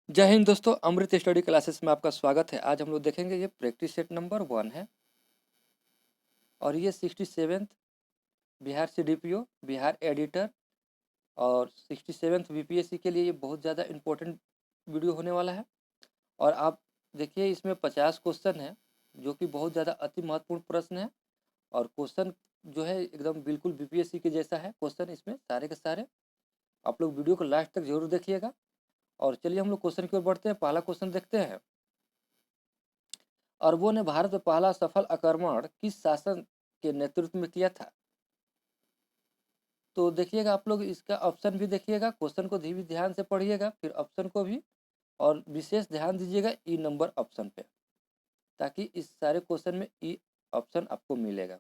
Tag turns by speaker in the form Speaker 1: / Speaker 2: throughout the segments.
Speaker 1: जय हिंद दोस्तों, अमृत study classes में आपका स्वागत है। आज हम लोग देखेंगे ये प्रैक्टिस सेट नंबर 1 है और ये 67th Bihar CDPO Bihar editor और 67th बीपीएससी के लिए ये बहुत ज़्यादा इम्पोर्टेंट वीडियो होने वाला है। और आप देखिए इसमें 50 क्वेश्चन है जो कि बहुत ज़्यादा अति महत्वपूर्ण प्रश्न है। और क्वेश्चन जो है एकदम बिल्कुल बीपीएससी के जैसा है क्वेश्चन इसमें सारे के सारे। आप लोग वीडियो को लास्ट तक जरूर देखिएगा। और चलिए हम लोग क्वेश्चन की ओर बढ़ते हैं। पहला क्वेश्चन देखते हैं। अरबों ने भारत में पहला सफल आक्रमण किस शासन के नेतृत्व में किया था? तो देखिएगा आप लोग इसका ऑप्शन भी देखिएगा, क्वेश्चन को भी ध्यान से पढ़िएगा, फिर ऑप्शन को भी। और विशेष ध्यान दीजिएगा ई नंबर ऑप्शन पे, ताकि इस सारे क्वेश्चन में ई ऑप्शन आपको मिलेगा।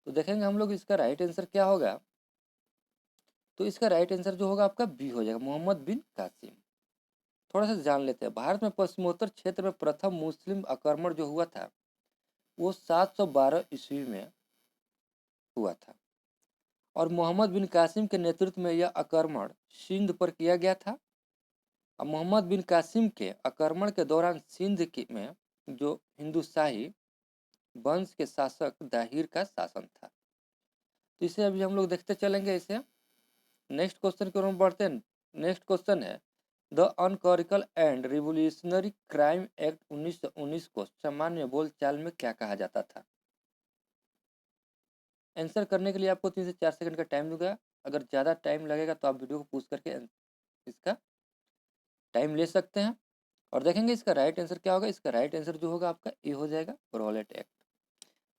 Speaker 1: तो देखेंगे हम लोग इसका राइट आंसर क्या होगा। तो इसका राइट आंसर जो होगा आपका बी हो जाएगा, मोहम्मद बिन कासिम। थोड़ा सा जान लेते हैं। भारत में पश्चिमोत्तर क्षेत्र में प्रथम मुस्लिम आक्रमण जो हुआ था वो 712 ईस्वी में हुआ था। और मोहम्मद बिन कासिम के नेतृत्व में यह आक्रमण सिंध पर किया गया था। अब मोहम्मद बिन कासिम के आक्रमण के दौरान सिंध में जो हिंदुशाही वंश के शासक दाहिर का शासन था। तो इसे अभी हम लोग देखते चलेंगे। इसे नेक्स्ट क्वेश्चन की ओर हम बढ़ते हैं। नेक्स्ट क्वेश्चन है, the anarchical and revolutionary crime act 1919 को सामान्य बोलचाल में क्या कहा जाता था? आंसर करने के लिए आपको 3 से 4 सेकंड का टाइम दूंगा। अगर ज़्यादा टाइम लगेगा तो आप वीडियो को पॉज करके इसका टाइम ले सकते हैं। और देखेंगे इसका राइट आंसर क्या होगा। इसका राइट आंसर जो होगा आपका ए हो जाएगा, रॉलेट एक्ट।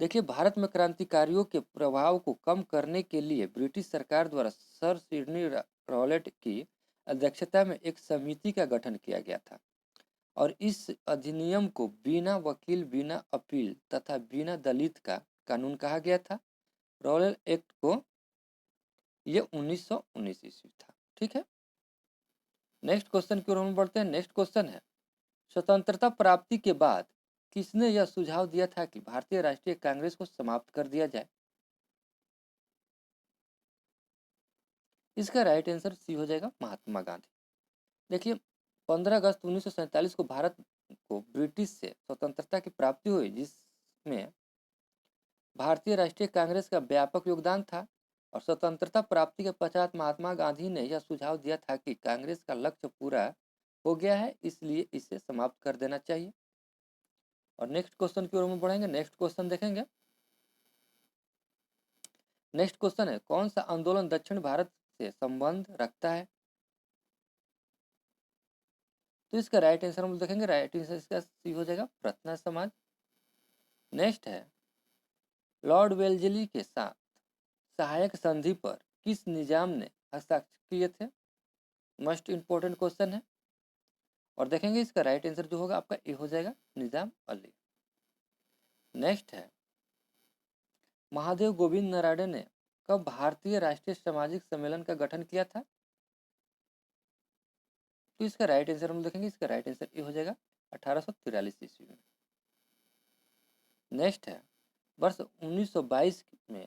Speaker 1: देखिए भारत में क्रांतिकारियों के प्रभाव को कम करने के लिए ब्रिटिश सरकार द्वारा सर सिडनी रॉलेट की अध्यक्षता में एक समिति का गठन किया गया था। और इस अधिनियम को बिना वकील, बिना अपील तथा बिना दलित का कानून कहा गया था। रॉलेट एक्ट को ये 1919 ईस्वी था। ठीक है। नेक्स्ट क्वेश्चन की ओर हम बढ़ते हैं। नेक्स्ट क्वेश्चन है, स्वतंत्रता प्राप्ति के बाद किसने यह सुझाव दिया था कि भारतीय राष्ट्रीय कांग्रेस को समाप्त कर दिया जाए? इसका राइट आंसर सी हो जाएगा, महात्मा गांधी। देखिए 15 अगस्त 1947 को भारत को ब्रिटिश से स्वतंत्रता की प्राप्ति हुई, जिसमें भारतीय राष्ट्रीय कांग्रेस का व्यापक योगदान था। और स्वतंत्रता प्राप्ति के पश्चात महात्मा गांधी ने यह सुझाव दिया था कि कांग्रेस का लक्ष्य पूरा हो गया है, इसलिए इसे समाप्त कर देना चाहिए। और नेक्स्ट क्वेश्चन की ओर हम बढ़ेंगे। नेक्स्ट क्वेश्चन देखेंगे। नेक्स्ट क्वेश्चन है, कौन सा आंदोलन दक्षिण भारत से संबंध रखता है? तो इसका राइट आंसर हम देखेंगे। राइट आंसर इसका सी हो जाएगा, प्रार्थना समाज। नेक्स्ट है, लॉर्ड वेल्लेस्ली के साथ सहायक संधि पर किस निजाम ने हस्ताक्षर किए थे? मोस्ट इंपोर्टेंट क्वेश्चन है। और देखेंगे इसका राइट आंसर जो होगा आपका ए हो जाएगा, निजाम अली। नेक्स्ट है, महादेव गोविंद नराडे ने कब भारतीय राष्ट्रीय सामाजिक सम्मेलन का गठन किया था? तो इसका राइट आंसर हम देखेंगे। इसका राइट आंसर ए हो जाएगा, 1843 ईस्वी में। नेक्स्ट है, वर्ष 1922 में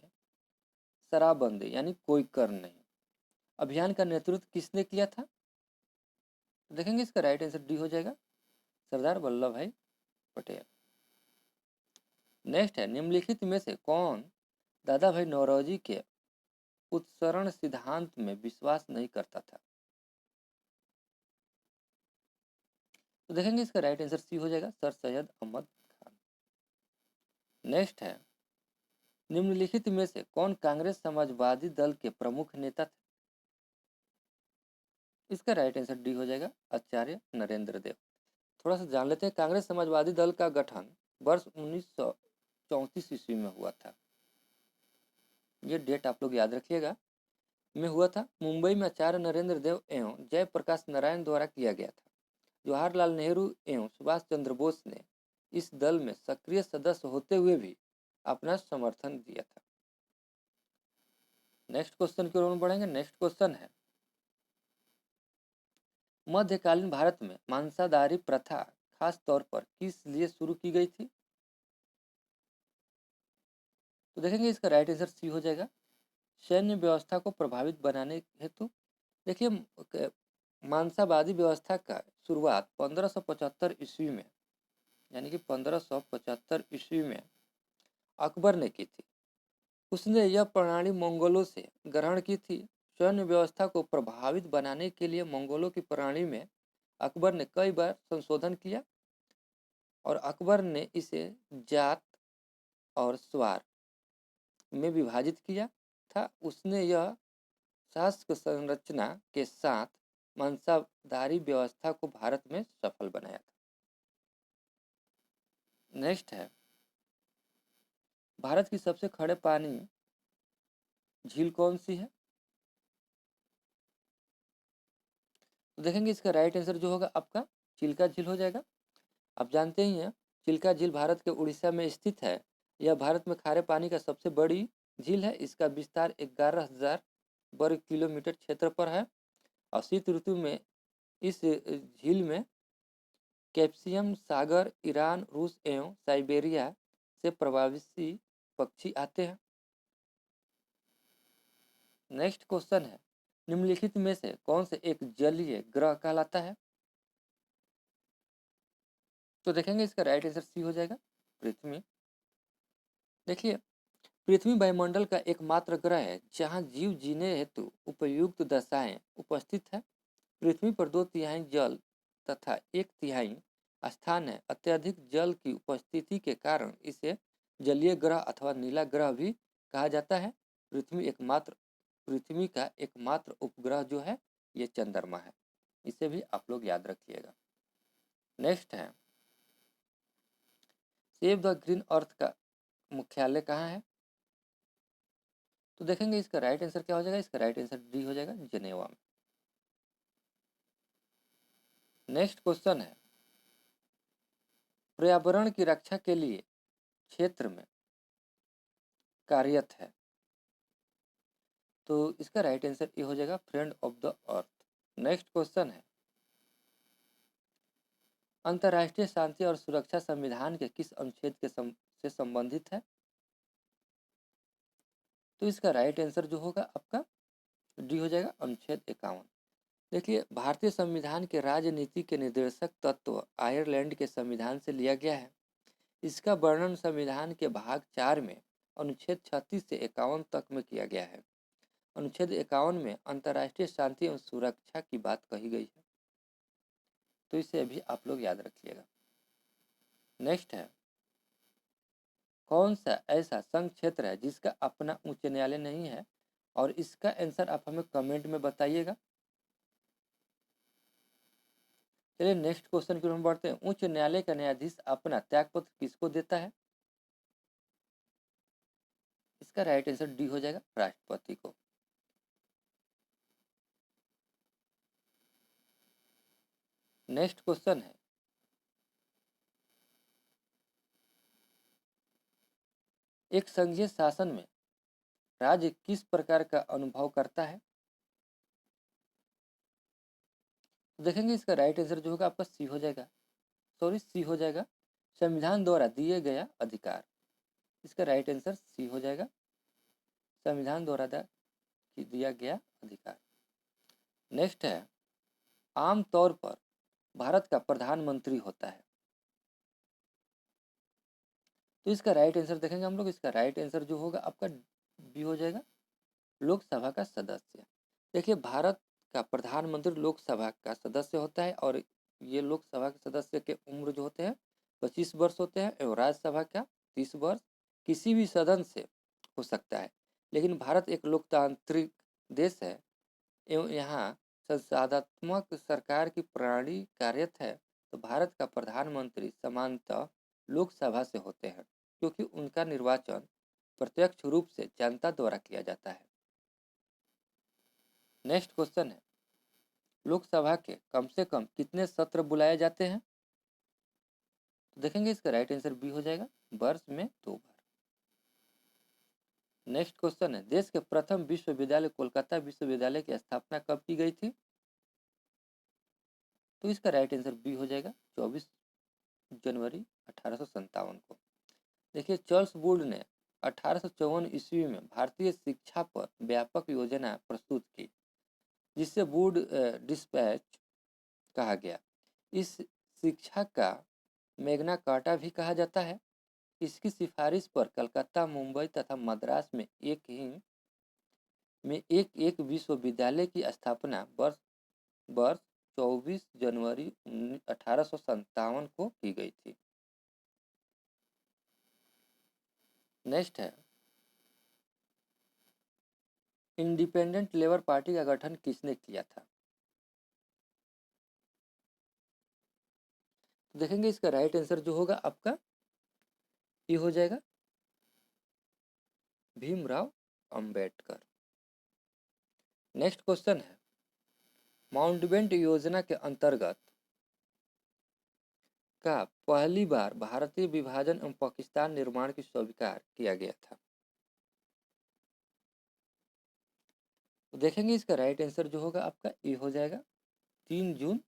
Speaker 1: शराबबंदी यानी कोई कर नहीं अभियान का नेतृत्व किसने किया था? तो देखेंगे इसका राइट आंसर डी हो जाएगा, सरदार वल्लभ भाई पटेल। नेक्स्ट है, निम्नलिखित में से कौन दादा भाई नौरोजी के उत्सरण सिद्धांत में विश्वास नहीं करता था? तो देखेंगे इसका राइट आंसर सी हो जाएगा, सर सैयद अहमद खान। नेक्स्ट है, निम्नलिखित में से कौन कांग्रेस समाजवादी दल के प्रमुख नेता थे? इसका राइट आंसर डी हो जाएगा, आचार्य नरेंद्र देव। थोड़ा सा जान लेते हैं। कांग्रेस समाजवादी दल का गठन वर्ष 1934 ईस्वी में हुआ था। ये डेट आप लोग याद रखिएगा, में हुआ था। मुंबई में आचार्य नरेंद्र देव एवं जयप्रकाश नारायण द्वारा किया गया था। जवाहरलाल नेहरू एवं सुभाष चंद्र बोस ने इस दल में सक्रिय सदस्य होते हुए भी अपना समर्थन दिया था। नेक्स्ट क्वेश्चन की ओर बढ़ेंगे। नेक्स्ट क्वेश्चन है, मध्यकालीन भारत में मांसाहारी प्रथा खास तौर पर किस लिए शुरू की गई थी? तो देखेंगे इसका राइट आंसर सी हो जाएगा, सैन्य व्यवस्था को प्रभावित बनाने हेतु। देखिए मांसावादी व्यवस्था का शुरुआत 1575 ईस्वी में, यानी कि 1575 ईस्वी में अकबर ने की थी। उसने यह प्रणाली मंगोलों से ग्रहण की थी। सैन्य व्यवस्था को प्रभावित बनाने के लिए मंगोलों की प्रणाली में अकबर ने कई बार संशोधन किया और अकबर ने इसे जात और स्वार में विभाजित किया था। उसने यह शासक संरचना के साथ मांसाधारी व्यवस्था को भारत में सफल बनाया था। नेक्स्ट है, भारत की सबसे खड़े पानी झील कौन सी है? तो देखेंगे इसका राइट आंसर जो होगा आपका चिल्का झील हो जाएगा। आप जानते ही हैं चिल्का झील भारत के उड़ीसा में स्थित है। यह भारत में खारे पानी का सबसे बड़ी झील है। इसका विस्तार 11,000 वर्ग किलोमीटर क्षेत्र पर है और शीत ऋतु में इस झील में कैस्पियन सागर, ईरान, रूस एवं साइबेरिया से प्रवासी पक्षी आते हैं। नेक्स्ट क्वेश्चन है, निम्नलिखित में से कौन से एक जलीय ग्रह कहलाता है? तो देखेंगे इसका राइट आंसर सी हो जाएगा, पृथ्वी। देखिए, पृथ्वी वायुमंडल का एकमात्र ग्रह है जहां जीव जीने हेतु उपयुक्त दशाएं उपस्थित है। पृथ्वी पर 2/3 जल तथा 1/3 स्थान है। अत्यधिक जल की उपस्थिति के कारण इसे जलीय ग्रह अथवा नीला ग्रह भी कहा जाता है। पृथ्वी का एकमात्र उपग्रह जो है ये चंद्रमा है। इसे भी आप लोग याद रखिएगा। नेक्स्ट है, सेव द ग्रीन अर्थ का मुख्यालय कहाँ है? तो देखेंगे इसका राइट आंसर क्या हो जाएगा। इसका राइट आंसर डी हो जाएगा, जिनेवा में। नेक्स्ट क्वेश्चन है, पर्यावरण की रक्षा के लिए क्षेत्र में कार्यरत है। तो इसका राइट आंसर ये हो जाएगा, friend of the earth. Next question है, अंतर्राष्ट्रीय शांति और सुरक्षा संविधान के किस अनुच्छेद से संबंधित है? तो इसका राइट आंसर जो होगा आपका डी हो जाएगा, अनुच्छेद 51। देखिए, भारतीय संविधान के राजनीति के निर्देशक तत्व आयरलैंड के संविधान से लिया गया है। इसका वर्णन संविधान के भाग 4 में अनुच्छेद 36 से 51 तक में किया गया है। अनुच्छेद 51 में अंतर्राष्ट्रीय शांति एवं सुरक्षा की बात कही गई है। तो इसे भी आप लोग याद रखिएगा। नेक्स्ट है, कौन सा ऐसा संघ क्षेत्र है जिसका अपना उच्च न्यायालय नहीं है? और इसका आंसर आप हमें कमेंट में बताइएगा। चलिए नेक्स्ट क्वेश्चन की ओर हम बढ़ते हैं। उच्च न्यायालय का न्यायाधीश अपना त्यागपत्र किसको देता है? इसका राइट आंसर डी हो जाएगा, राष्ट्रपति को। नेक्स्ट क्वेश्चन है, एक संघीय शासन में राज्य किस प्रकार का अनुभव करता है? तो देखेंगे इसका राइट आंसर जो होगा आपका सी हो जाएगा, सी हो जाएगा, संविधान द्वारा दिए गया अधिकार। इसका राइट आंसर सी हो जाएगा, संविधान द्वारा दिया गया अधिकार। नेक्स्ट है, आमतौर पर भारत का प्रधानमंत्री होता है। तो इसका राइट आंसर देखेंगे हम लोग। इसका राइट आंसर जो होगा आपका बी हो जाएगा, लोकसभा का सदस्य। देखिए, भारत का प्रधानमंत्री लोकसभा का सदस्य होता है और ये लोकसभा के सदस्य के उम्र जो होते हैं 25 वर्ष होते हैं एवं राज्यसभा का 30 वर्ष। किसी भी सदन से हो सकता है, लेकिन भारत एक लोकतांत्रिक देश है एवं यहाँ संसदात्मक सरकार की प्रणाली कार्यरत है। तो भारत का प्रधानमंत्री सामान्यतः लोकसभा से होते हैं क्योंकि उनका निर्वाचन प्रत्यक्ष रूप से जनता द्वारा किया जाता है। नेक्स्ट क्वेश्चन है, लोकसभा के कम से कम कितने सत्र बुलाए जाते हैं? तो देखेंगे इसका राइट आंसर बी हो जाएगा, वर्ष में 2 बार। नेक्स्ट क्वेश्चन है, देश के प्रथम विश्वविद्यालय कोलकाता विश्वविद्यालय की स्थापना कब की गई थी? तो इसका राइट आंसर बी हो जाएगा, 24 जनवरी 1857 को। देखिए, चार्ल्स वुड ने 1854 ईस्वी में भारतीय शिक्षा पर व्यापक योजना प्रस्तुत की जिसे वुड डिस्पैच कहा गया। इस शिक्षा का मैग्ना कार्टा भी कहा जाता है। इसकी सिफारिश पर कलकत्ता, मुंबई तथा मद्रास में एक विश्वविद्यालय की स्थापना वर्ष वर्ष 24 जनवरी 1857 को की गई थी। नेक्स्ट है, इंडिपेंडेंट लेबर पार्टी का गठन किसने किया था? तो देखेंगे इसका राइट आंसर जो होगा आपका ये हो जाएगा भीमराव अंबेडकर। नेक्स्ट क्वेश्चन है, माउंटबेटन योजना के अंतर्गत का पहली बार भारतीय विभाजन एवं पाकिस्तान निर्माण की स्वीकार किया गया था? तो देखेंगे इसका राइट आंसर जो होगा आपका ये हो जाएगा 3 जून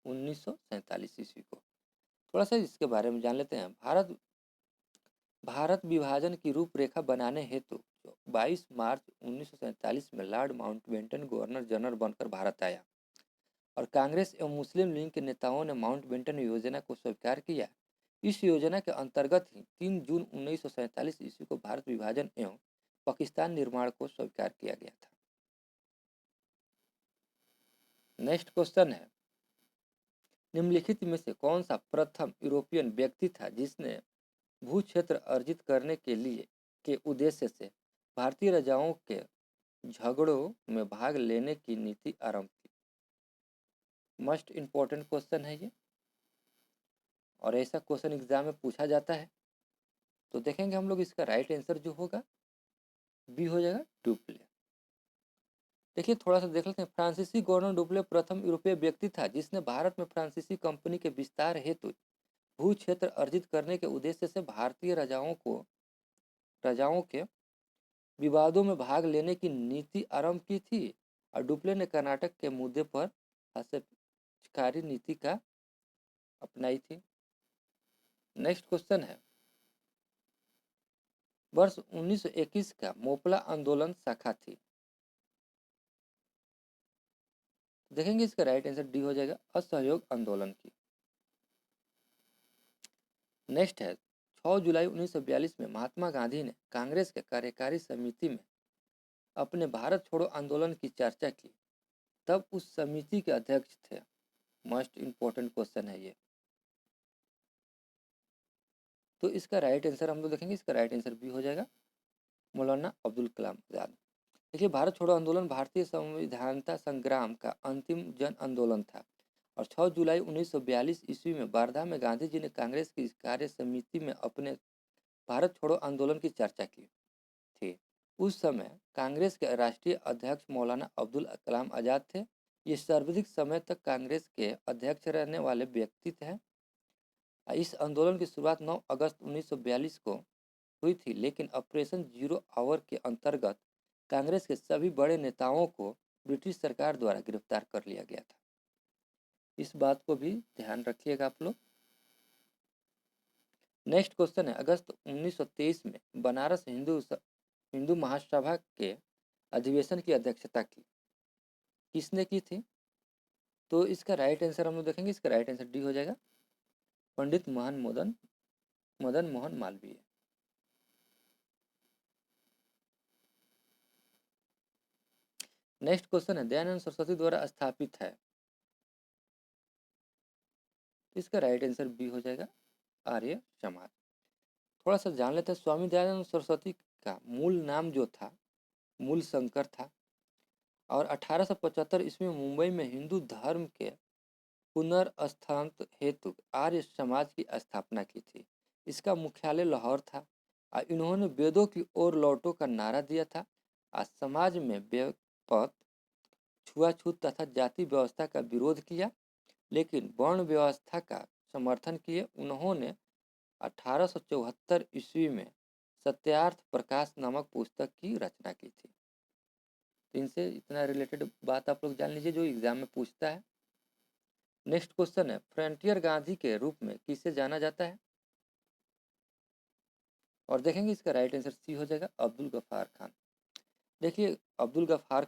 Speaker 1: 1947 ईस्वी को। थोड़ा सा इसके बारे में जान लेते हैं। भारत विभाजन की रूपरेखा बनाने हेतु 22 मार्च 1947 में लॉर्ड माउंटबेटन गवर्नर जनरल बनकर भारत आया और कांग्रेस एवं मुस्लिम लीग के नेताओं ने माउंटबेटन योजना को स्वीकार किया। इस योजना के अंतर्गत ही 3 जून 1947 ईस्वी को भारत विभाजन एवं पाकिस्तान निर्माण को स्वीकार किया गया था। नेक्स्ट क्वेश्चन है, निम्नलिखित में से कौन सा प्रथम यूरोपियन व्यक्ति था जिसने भू क्षेत्र अर्जित करने के उद्देश्य से भारतीय राजाओं के झगड़ों में भाग लेने की नीति आरंभ की? मोस्ट इम्पोर्टेंट क्वेश्चन है ये और ऐसा क्वेश्चन एग्जाम में पूछा जाता है। तो देखेंगे हम लोग इसका राइट आंसर जो होगा बी हो जाएगा डुप्ले। देखिए थोड़ा सा देख लेते हैं। फ्रांसीसी गवर्नर डुप्ले प्रथम यूरोपीय व्यक्ति था जिसने भारत में फ्रांसीसी कंपनी के विस्तार हेतु भू क्षेत्र अर्जित करने के उद्देश्य से भारतीय राजाओं के विवादों में भाग लेने की नीति आरंभ की थी और डुप्ले ने कर्नाटक के मुद्दे पर हस्तक्षेपकारी नीति का अपनाई थी। नेक्स्ट क्वेश्चन है, वर्ष 1921 का मोपला आंदोलन शाखा थी? देखेंगे इसका राइट आंसर डी हो जाएगा असहयोग आंदोलन की। नेक्स्ट है, 6 जुलाई 1942 में महात्मा गांधी ने कांग्रेस के कार्यकारी समिति में अपने भारत छोड़ो आंदोलन की चर्चा की, तब उस समिति के अध्यक्ष थे। मोस्ट इम्पोर्टेंट क्वेश्चन है ये। तो इसका राइट आंसर हम लोग देखेंगे, इसका राइट आंसर भी हो जाएगा मौलाना अब्दुल कलाम आजाद। देखिए भारत छोड़ो आंदोलन भारतीय संविधानता संग्राम का अंतिम जन आंदोलन था और 6 जुलाई 1942 ईस्वी में वर्धा में गांधी जी ने कांग्रेस की कार्य समिति में अपने भारत छोड़ो आंदोलन की चर्चा की थी। उस समय कांग्रेस के राष्ट्रीय अध्यक्ष मौलाना अब्दुल कलाम आजाद थे। ये सर्वाधिक समय तक कांग्रेस के अध्यक्ष रहने वाले व्यक्ति थे। इस आंदोलन की शुरुआत 9 अगस्त 1942 को हुई थी, लेकिन ऑपरेशन जीरो आवर के अंतर्गत कांग्रेस के सभी बड़े नेताओं को ब्रिटिश सरकार द्वारा गिरफ्तार कर लिया गया था। इस बात को भी ध्यान रखिएगा आप लोग। नेक्स्ट क्वेश्चन है, अगस्त 1923 में बनारस हिंदू महासभा के अधिवेशन की अध्यक्षता की किसने की थी? तो इसका राइट आंसर हम लोग देखेंगे, इसका राइट आंसर डी हो जाएगा पंडित मदन मोहन मालवीय। नेक्स्ट क्वेश्चन है, दयानंद सरस्वती द्वारा स्थापित है? इसका राइट आंसर बी हो जाएगा आर्य समाज। थोड़ा सा जान लेते हैं, स्वामी दयानंद सरस्वती का मूल नाम जो था मूल शंकर था और 1875 ईस्वी में मुंबई में हिंदू धर्म के पुनर्स्थापना हेतु आर्य समाज की स्थापना की थी। इसका मुख्यालय लाहौर था और इन्होंने वेदों की ओर लौटो का नारा दिया था और समाज में व्यापक छुआछूत तथा जाति व्यवस्था का विरोध किया, लेकिन वर्ण व्यवस्था का समर्थन किए। उन्होंने 1874 ईस्वी में सत्यार्थ प्रकाश नामक पुस्तक की रचना की थी। इनसे इतना रिलेटेड बात आप लोग जान लीजिए जो एग्जाम में पूछता है। नेक्स्ट क्वेश्चन है, फ्रंटियर गांधी के रूप में किसे जाना जाता है? और देखेंगे इसका राइट आंसर सी हो जाएगा अब्दुल गफ्फार खान। देखिए अब्दुल गफ्फार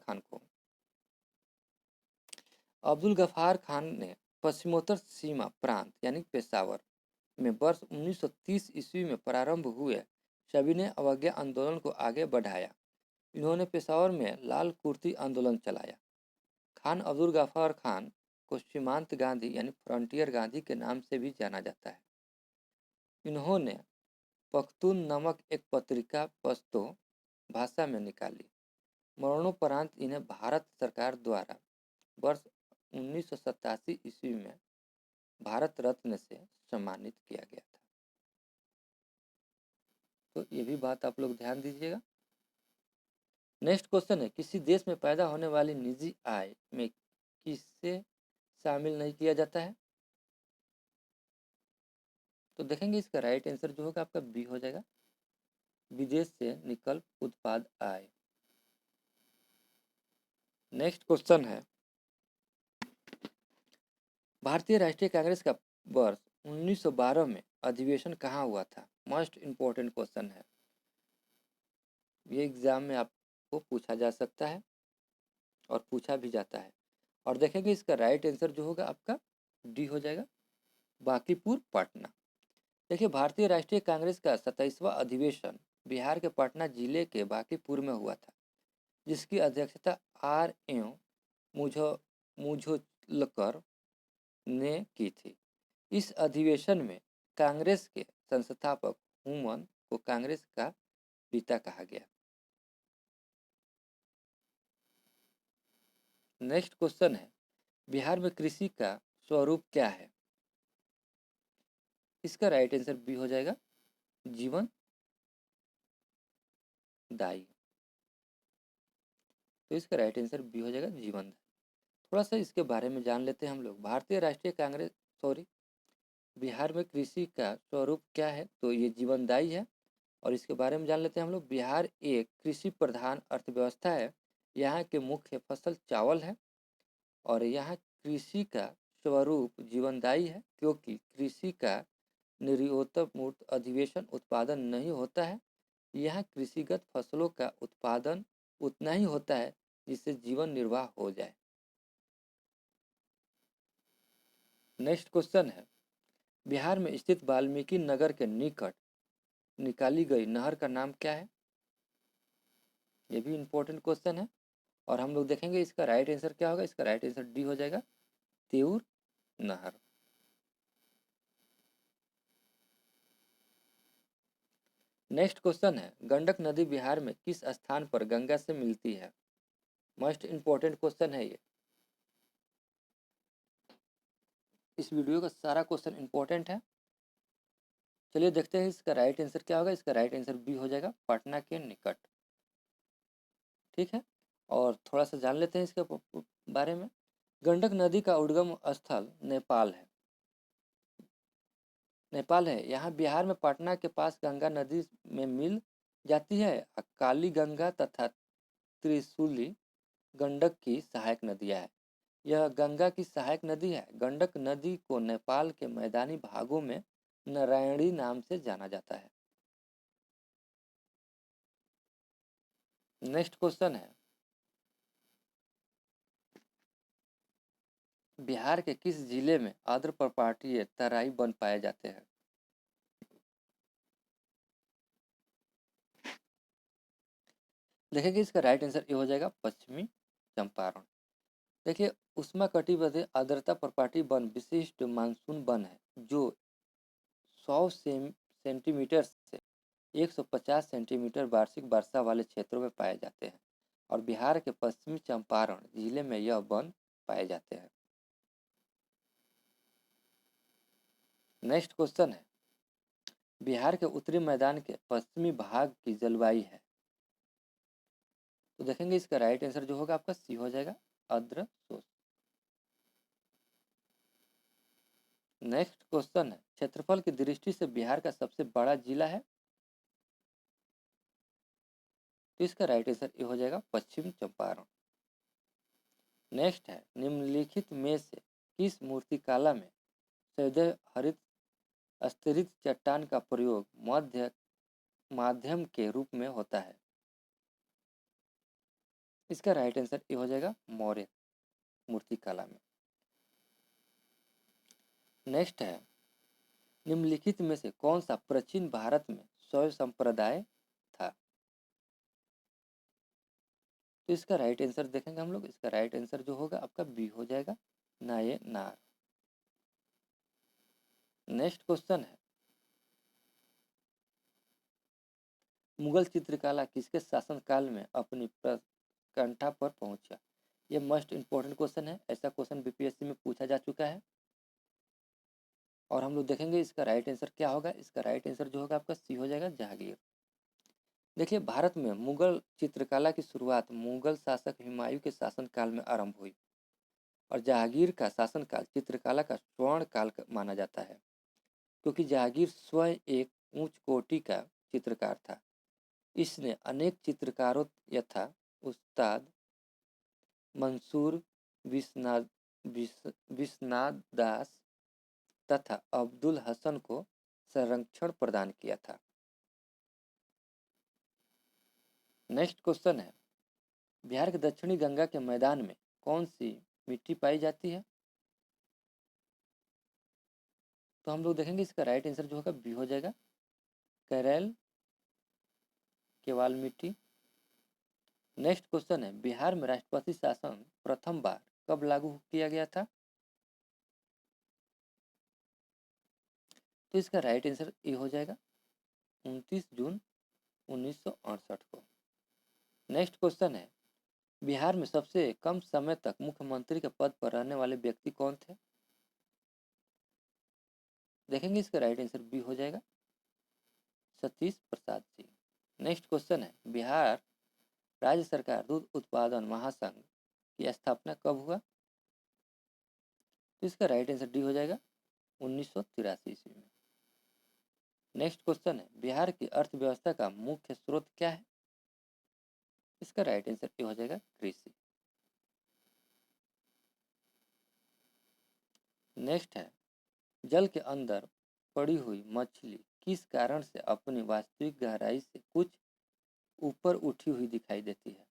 Speaker 1: खान ने पश्चिमोत्तर सीमा प्रांत यानी पेशावर में वर्ष 1930 ईस्वी में प्रारंभ हुए सभी ने अवज्ञा आंदोलन को आगे बढ़ाया। इन्होंने पेशावर में लाल कुर्ती आंदोलन चलाया। खान अब्दुल गफ्फार खान को सीमांत गांधी यानी फ्रंटियर गांधी के नाम से भी जाना जाता है। इन्होंने पख्तून नामक एक पत्रिका पश्तो भाषा में निकाली। मरणोपरांत इन्हें भारत सरकार द्वारा वर्ष 1987 ईस्वी में भारत रत्न से सम्मानित किया गया था। तो ये भी बात आप लोग ध्यान दीजिएगा। नेक्स्ट क्वेश्चन है, किसी देश में पैदा होने वाली निजी आय में किसे शामिल नहीं किया जाता है? तो देखेंगे इसका राइट आंसर जो होगा आपका बी हो जाएगा, विदेश से निकल उत्पाद आय। नेक्स्ट क्वेश्चन है, भारतीय राष्ट्रीय कांग्रेस का वर्ष 1912 में अधिवेशन कहाँ हुआ था? मोस्ट इंपॉर्टेंट क्वेश्चन है, ये एग्जाम में आपको पूछा जा सकता है और पूछा भी जाता है। और देखेंगे इसका राइट आंसर जो होगा आपका डी हो जाएगा, बांकीपुर पटना। देखिए, भारतीय राष्ट्रीय कांग्रेस का 27वां अधिवेशन बिहार के पटना जिले के बांकीपुर में हुआ था, जिसकी अध्यक्षता आर एम मुझोलकर ने की थी। इस अधिवेशन में कांग्रेस के संस्थापक हुमन को कांग्रेस का पिता कहा गया। नेक्स्ट क्वेश्चन है, बिहार में कृषि का स्वरूप क्या है? इसका राइट आंसर बी हो जाएगा, जीवन दायी। तो इसका राइट आंसर बी हो जाएगा, जीवन दायी। थोड़ा सा इसके बारे में जान लेते हैं हम लोग। भारतीय राष्ट्रीय कांग्रेस बिहार में कृषि का स्वरूप क्या है? तो ये जीवनदायी है। और इसके बारे में जान लेते हैं हम लोग। बिहार एक कृषि प्रधान अर्थव्यवस्था है। यहाँ के मुख्य फसल चावल है और यहाँ कृषि का स्वरूप जीवनदायी है, क्योंकि कृषि का निर्यातमूर्त अधिवेशन उत्पादन नहीं होता है। यहाँ कृषिगत फसलों का उत्पादन उतना ही होता है जिससे जीवन निर्वाह हो जाए। नेक्स्ट क्वेश्चन है, बिहार में स्थित वाल्मीकि नगर के निकट निकाली गई नहर का नाम क्या है? ये भी इंपॉर्टेंट क्वेश्चन है और हम लोग देखेंगे इसका राइट आंसर क्या होगा। इसका राइट आंसर डी हो जाएगा, तेऊर नहर। नेक्स्ट क्वेश्चन है, गंडक नदी बिहार में किस स्थान पर गंगा से मिलती है? मोस्ट इंपॉर्टेंट क्वेश्चन है ये। इस वीडियो का सारा क्वेश्चन इंपॉर्टेंट है। चलिए देखते हैं इसका राइट आंसर क्या होगा। इसका राइट आंसर बी हो जाएगा, पटना के निकट। ठीक है, और थोड़ा सा जान लेते हैं इसके बारे में। गंडक नदी का उद्गम स्थल नेपाल है। यहाँ बिहार में पटना के पास गंगा नदी में मिल जाती है। काली गंगा तथा त्रिशूली गंडक की सहायक नदियाँ हैं। यह गंगा की सहायक नदी है। गंडक नदी को नेपाल के मैदानी भागों में नारायणी नाम से जाना जाता है। नेक्स्ट क्वेश्चन है, बिहार के किस जिले में आर्द्र पर्वतीय तराई वन पाए जाते हैं? देखिए इसका राइट आंसर ये हो जाएगा, पश्चिमी चंपारण। देखिए, उष्णकटिबंधीय आर्द्रता पर्वतीय वन विशिष्ट मानसून वन है जो 100 सेंटीमीटर से 150 सेंटीमीटर वार्षिक वर्षा वाले क्षेत्रों में पाए जाते हैं और बिहार के पश्चिमी चंपारण जिले में यह वन पाए जाते हैं। नेक्स्ट क्वेश्चन है, बिहार के उत्तरी मैदान के पश्चिमी भाग की जलवायु है। तो देखेंगे इसका राइट आंसर जो होगा आपका सी हो जाएगा, आर्द्र शुष्क। नेक्स्ट क्वेश्चन है, क्षेत्रफल की दृष्टि से बिहार का सबसे बड़ा जिला है। तो इसका राइट आंसर ये हो जाएगा, पश्चिम चंपारण। नेक्स्ट है, निम्नलिखित में से किस मूर्तिकला में सदैव हरित स्तरित चट्टान का प्रयोग माध्यम के रूप में होता है? इसका राइट आंसर ये हो जाएगा, मौर्य मूर्तिकला में। नेक्स्ट है, निम्नलिखित में से कौन सा प्राचीन भारत में शैव संप्रदाय था? तो इसका राइट आंसर देखेंगे हम लोग। इसका राइट आंसर जो होगा आपका बी हो जाएगा, नायनार। नेक्स्ट क्वेश्चन है, मुगल चित्रकला किसके शासनकाल में अपनी प्रकंठा पर पहुंचा? ये मस्ट इंपॉर्टेंट क्वेश्चन है, ऐसा क्वेश्चन बीपीएससी में पूछा जा चुका है। और हम लोग देखेंगे इसका राइट आंसर क्या होगा। इसका राइट आंसर जो होगा आपका सी हो जाएगा, जहांगीर। देखिए, भारत में मुगल चित्रकला की शुरुआत मुगल शासक हुमायूं के शासनकाल में आरंभ हुई और जहांगीर का शासनकाल चित्रकला का स्वर्ण काल माना जाता है, क्योंकि जहांगीर स्वयं एक उच्च कोटि का चित्रकार था। इसने अनेक चित्रकारों यथा उस्ताद मंसूर विश्वनाथ दास तथा अब्दुल हसन को संरक्षण प्रदान किया था। नेक्स्ट क्वेश्चन है, बिहार के दक्षिणी गंगा के मैदान में कौन सी मिट्टी पाई जाती है? तो हम लोग देखेंगे इसका राइट आंसर जो होगा बी हो जाएगा, कैरेल केवाल मिट्टी। नेक्स्ट क्वेश्चन है, बिहार में राष्ट्रपति शासन प्रथम बार कब लागू किया गया था? तो इसका राइट आंसर ए हो जाएगा, 29 जून 1968 को। नेक्स्ट क्वेश्चन है, बिहार में सबसे कम समय तक मुख्यमंत्री के पद पर रहने वाले व्यक्ति कौन थे? देखेंगे इसका राइट आंसर बी हो जाएगा, सतीश प्रसाद जी। नेक्स्ट क्वेश्चन है, बिहार राज्य सरकार दूध उत्पादन महासंघ की स्थापना कब हुआ? तो इसका राइट आंसर डी हो जाएगा, 1983 ईस्वी में। नेक्स्ट क्वेश्चन है, बिहार की अर्थव्यवस्था का मुख्य स्रोत क्या है? इसका राइट आंसर ए हो जाएगा, कृषि। नेक्स्ट है, जल के अंदर पड़ी हुई मछली किस कारण से अपनी वास्तविक गहराई से कुछ ऊपर उठी हुई दिखाई देती है?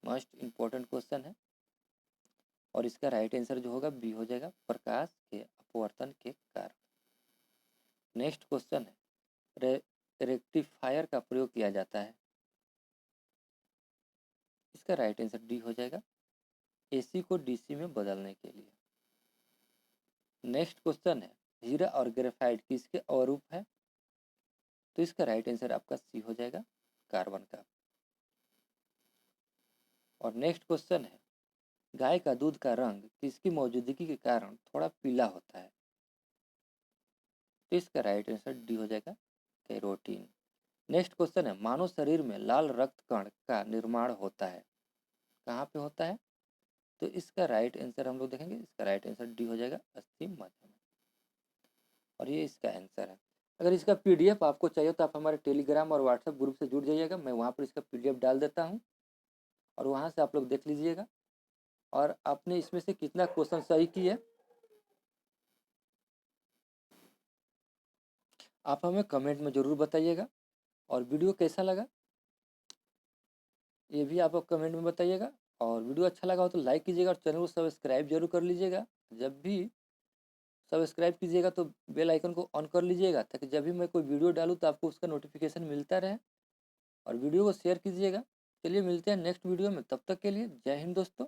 Speaker 1: मोस्ट इंपॉर्टेंट क्वेश्चन है और इसका राइट आंसर जो होगा बी हो जाएगा, प्रकाश के अपवर्तन के कारण। नेक्स्ट क्वेश्चन है, रेक्टिफायर का प्रयोग किया जाता है? इसका राइट आंसर डी हो जाएगा, एसी को डीसी में बदलने के लिए। नेक्स्ट क्वेश्चन है, हीरा और ग्रेफाइट किसके अवरूप है? तो इसका राइट आंसर आपका सी हो जाएगा, कार्बन का। और नेक्स्ट क्वेश्चन है, गाय का दूध का रंग किसकी मौजूदगी के कारण थोड़ा पीला होता है? तो इसका राइट आंसर डी हो जाएगा, कैरोटीन। नेक्स्ट क्वेश्चन है, मानव शरीर में लाल रक्त कण का निर्माण होता है, कहाँ पे होता है? तो इसका राइट आंसर हम लोग देखेंगे, इसका राइट आंसर डी हो जाएगा, अस्थि मज्जा में। और ये इसका आंसर है। अगर इसका पीडीएफ आपको चाहिए तो आप हमारे टेलीग्राम और व्हाट्सएप ग्रुप से जुड़ जाइएगा, मैं वहाँ पर इसका पीडीएफ डाल देता हूँ और वहाँ से आप लोग देख लीजिएगा और आपने इसमें से कितना क्वेश्चन सही किए आप हमें कमेंट में ज़रूर बताइएगा। और वीडियो कैसा लगा ये भी आप कमेंट में बताइएगा। और वीडियो अच्छा लगा हो तो लाइक कीजिएगा और चैनल को सब्सक्राइब जरूर कर लीजिएगा। जब भी सब्सक्राइब कीजिएगा तो बेल आइकन को ऑन कर लीजिएगा, ताकि जब भी मैं कोई वीडियो डालूँ तो आपको उसका नोटिफिकेशन मिलता रहे। और वीडियो को शेयर कीजिएगा। चलिए मिलते हैं नेक्स्ट वीडियो में, तब तक के लिए जय हिंद दोस्तों।